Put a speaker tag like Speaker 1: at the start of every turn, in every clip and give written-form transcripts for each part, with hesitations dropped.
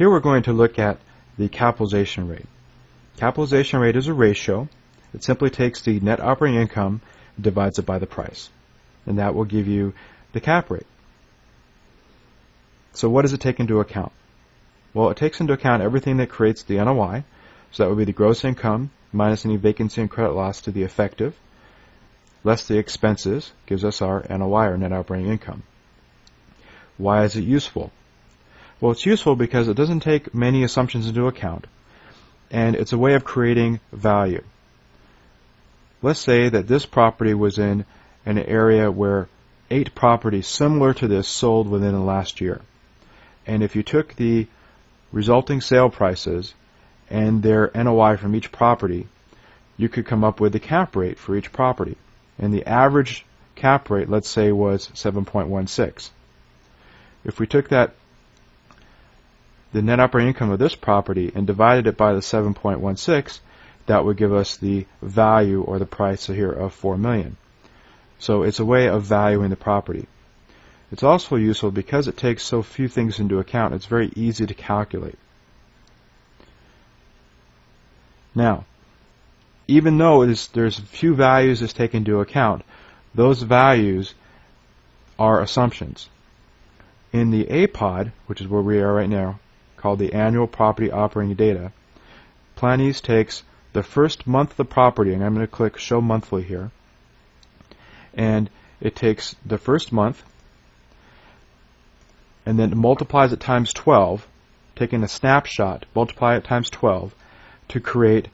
Speaker 1: Here we're going to look at the capitalization rate. Capitalization rate is a ratio. It simply takes the net operating income and divides it by the price. And that will give you the cap rate. So what does it take into account? Well, it takes into account everything that creates the NOI. So that would be the gross income minus any vacancy and credit loss to the effective, less the expenses, gives us our NOI, or net operating income. Why is it useful? Well, it's useful because it doesn't take many assumptions into account, and it's a way of creating value. Let's say that this property was in an area where 8 properties similar to this sold within the last year. And if you took the resulting sale prices and their NOI from each property, you could come up with the cap rate for each property. And the average cap rate, let's say, was 7.16. If we took the net operating income of this property and divided it by the 7.16, that would give us the value, or the price here, of $4 million. So it's a way of valuing the property. It's also useful because it takes so few things into account. It's very easy to calculate. Now, even though there's few values that's taken into account, those values are assumptions. In the APOD, which is where we are right now, called the Annual Property Operating Data, Planease takes the first month of the property, and I'm going to click Show Monthly here, and it takes the first month and then multiplies it times 12, taking a snapshot, multiply it times 12 to create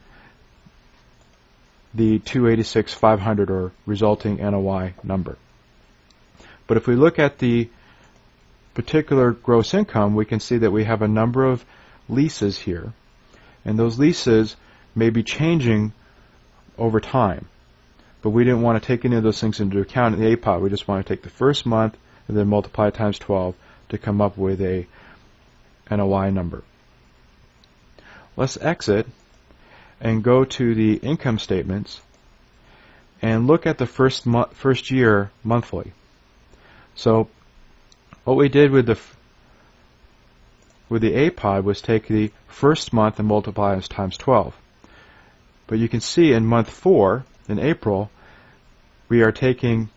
Speaker 1: the 286,500, or resulting NOI number. But if we look at the particular gross income, we can see that we have a number of leases here, and those leases may be changing over time. But we didn't want to take any of those things into account in the APOD. We just want to take the first month and then multiply it times 12 to come up with a NOI number. Let's exit and go to the income statements and look at the first year monthly. So what we did with the APOD was take the first month and multiply it times 12. But you can see in month 4, in April, we are taking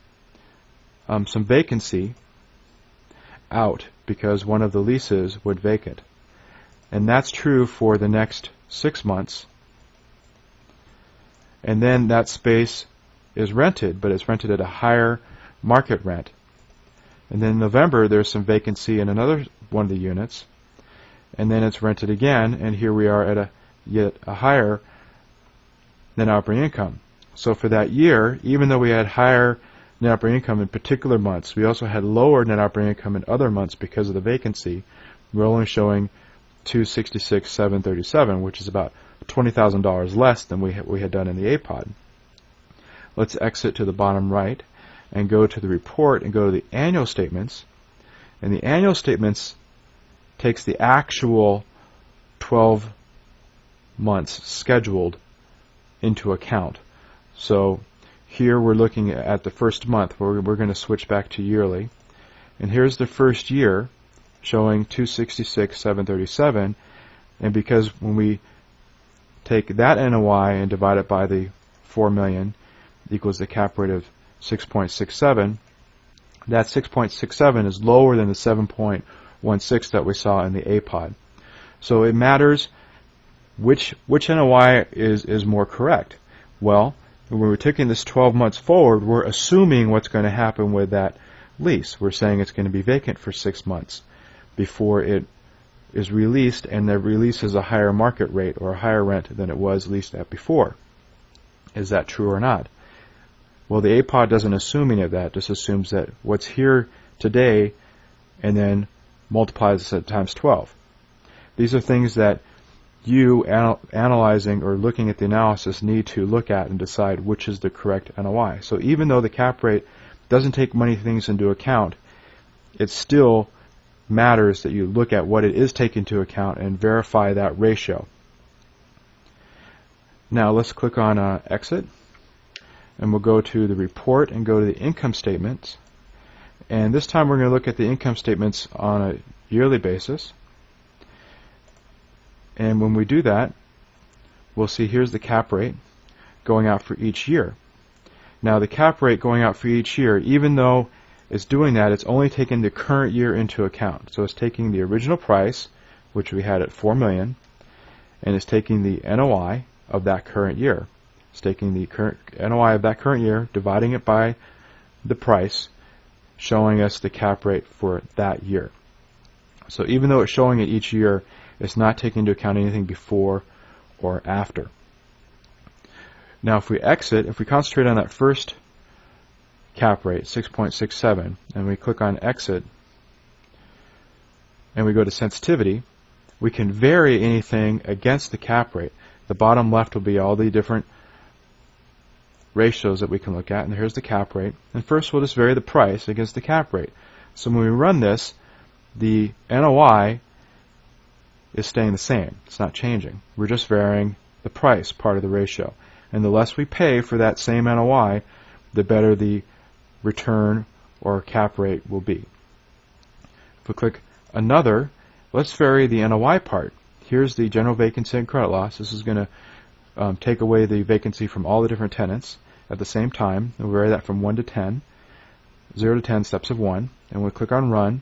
Speaker 1: some vacancy out because one of the leases would vacate. And that's true for the next 6 months. And then that space is rented, but it's rented at a higher market rent. And then in November, there's some vacancy in another one of the units. And then it's rented again, and here we are at yet a higher net operating income. So for that year, even though we had higher net operating income in particular months, we also had lower net operating income in other months because of the vacancy. We're only showing $266,737, which is about $20,000 less than we had done in the APOD. Let's exit to the bottom right and go to the report and go to the annual statements. And the annual statements takes the actual 12 months scheduled into account. So here we're looking at the first month, where we're going to switch back to yearly. And here's the first year showing $266,737. And because when we take that NOI and divide it by the $4 million equals the cap rate of 6.67, that 6.67 is lower than the 7.16 that we saw in the APOD. So it matters which NOI is more correct. Well, when we're taking this 12 months forward, we're assuming what's going to happen with that lease. We're saying it's going to be vacant for 6 months before it is released, and the release is a higher market rate or a higher rent than it was leased at before. Is that true or not? Well, the APOD doesn't assume any of that. It just assumes that what's here today and then multiplies it times 12. These are things that you analyzing or looking at the analysis need to look at and decide which is the correct NOI. So even though the cap rate doesn't take many things into account, it still matters that you look at what it is taken into account and verify that ratio. Now let's click on Exit, and we'll go to the report and go to the income statements. And this time we're going to look at the income statements on a yearly basis. And when we do that, we'll see here's the cap rate going out for each year. Now the cap rate going out for each year, even though it's doing that, it's only taking the current year into account. So it's taking the original price, which we had at $4 million, and it's taking the NOI of that current year. It's taking the current NOI of that current year, dividing it by the price, showing us the cap rate for that year. So even though it's showing it each year, it's not taking into account anything before or after. Now if we exit, if we concentrate on that first cap rate, 6.67, and we click on exit, and we go to sensitivity, we can vary anything against the cap rate. The bottom left will be all the different ratios that we can look at, and here's the cap rate. And first we'll just vary the price against the cap rate. So when we run this, the NOI is staying the same. It's not changing. We're just varying the price part of the ratio. And the less we pay for that same NOI, the better the return or cap rate will be. If we click another, let's vary the NOI part. Here's the general vacancy and credit loss. This is going to take away the vacancy from all the different tenants at the same time. We'll vary that from 1 to 10. 0 to 10, steps of 1. And we'll click on run.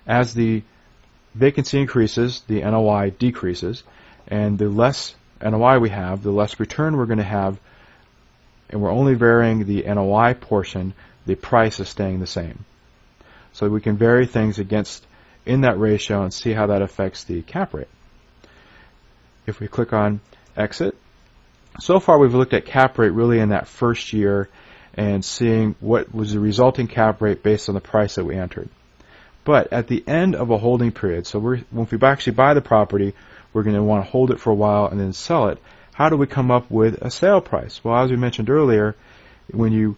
Speaker 1: As the vacancy increases, the NOI decreases. And the less NOI we have, the less return we're going to have. And we're only varying the NOI portion. The price is staying the same. So we can vary things against in that ratio and see how that affects the cap rate. If we click on exit, so far we've looked at cap rate really in that first year and seeing what was the resulting cap rate based on the price that we entered. But at the end of a holding period, so if we actually buy the property, we're going to want to hold it for a while and then sell it. How do we come up with a sale price? Well, as we mentioned earlier, when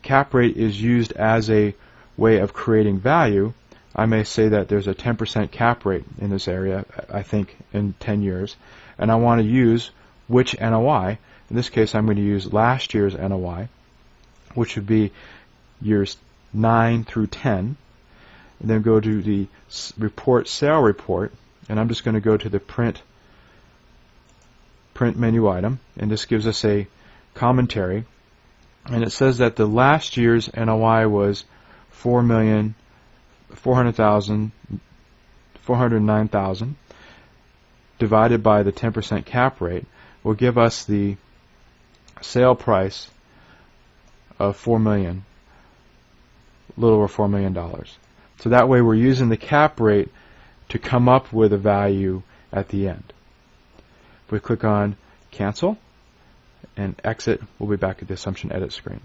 Speaker 1: cap rate is used as a way of creating value, I may say that there's a 10% cap rate in this area, I think, in 10 years. And I want to use which NOI. In this case, I'm going to use last year's NOI, which would be years 9 through 10. And then go to the report, sale report. And I'm just going to go to the print menu item. And this gives us a commentary. And it says that the last year's NOI was $409,000 divided by the 10% cap rate will give us the sale price of $4 million, a little over $4 million. So that way we're using the cap rate to come up with a value at the end. If we click on cancel and exit, we'll be back at the assumption edit screen.